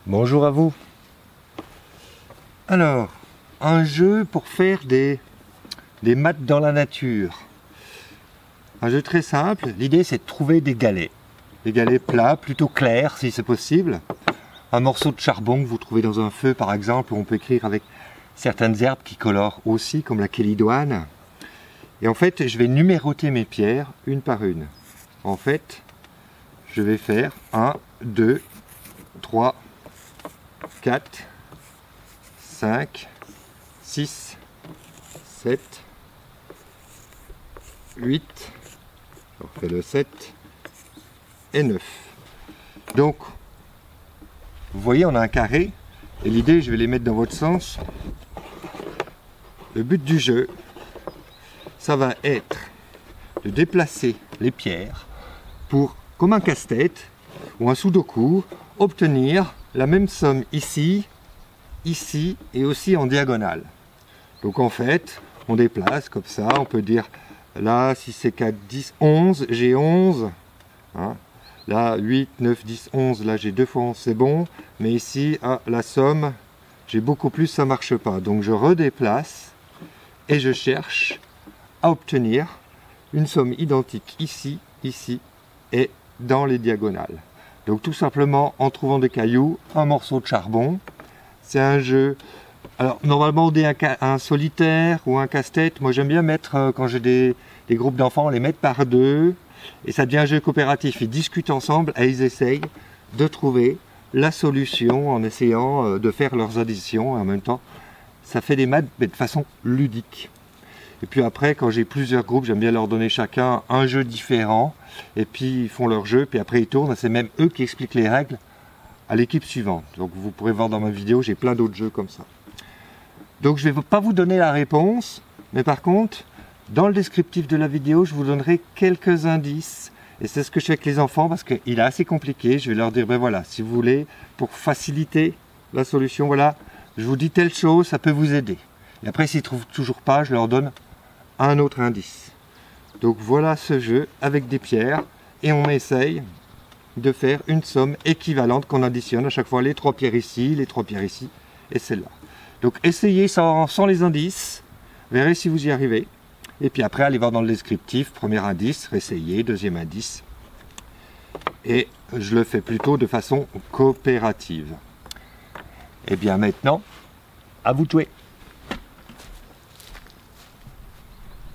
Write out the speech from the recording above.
Bonjour à vous. Alors, un jeu pour faire des maths dans la nature. Un jeu très simple. L'idée, c'est de trouver des galets. Des galets plats, plutôt clairs si c'est possible. Un morceau de charbon que vous trouvez dans un feu, par exemple, où on peut écrire avec certaines herbes qui colorent aussi, comme la chélidoine. Et en fait, je vais numéroter mes pierres une par une. En fait, je vais faire 1, 2, 3, 4, 5, 6, 7, 8, on refait le 7 et 9. Donc, vous voyez, on a un carré, et l'idée, je vais les mettre dans votre sens. Le but du jeu, ça va être de déplacer les pierres pour, comme un casse-tête ou un sudoku, obtenir la même somme ici, ici et aussi en diagonale. Donc en fait, on déplace comme ça, on peut dire là, si c'est 4, 10, 11, j'ai 11. Hein. Là, 8, 9, 10, 11, là j'ai 2 fois 11, c'est bon. Mais ici, la somme, j'ai beaucoup plus, ça ne marche pas. Donc je redéplace et je cherche à obtenir une somme identique ici, ici et dans les diagonales. Donc tout simplement en trouvant des cailloux, un morceau de charbon. C'est un jeu, alors normalement on dit un solitaire ou un casse-tête. Moi j'aime bien mettre, quand j'ai des groupes d'enfants, les mettre par deux. Et ça devient un jeu coopératif. Ils discutent ensemble et ils essayent de trouver la solution en essayant de faire leurs additions. Et en même temps, ça fait des maths mais de façon ludique. Et puis après, quand j'ai plusieurs groupes, j'aime bien leur donner chacun un jeu différent. Et puis ils font leur jeu, puis après ils tournent. C'est même eux qui expliquent les règles à l'équipe suivante. Donc vous pourrez voir dans ma vidéo, j'ai plein d'autres jeux comme ça. Donc je ne vais pas vous donner la réponse, mais par contre, dans le descriptif de la vidéo, je vous donnerai quelques indices. Et c'est ce que je fais avec les enfants parce qu'il est assez compliqué. Je vais leur dire, ben voilà, si vous voulez, pour faciliter la solution, voilà, je vous dis telle chose, ça peut vous aider. Et après, s'ils ne trouvent toujours pas, je leur donne un autre indice. Donc voilà ce jeu avec des pierres et on essaye de faire une somme équivalente qu'on additionne à chaque fois les 3 pierres ici, les 3 pierres ici et celle-là. Donc essayez sans les indices, verrez si vous y arrivez. Et puis après, allez voir dans le descriptif, premier indice, réessayez, deuxième indice. Et je le fais plutôt de façon coopérative. Et bien maintenant, à vous de jouer.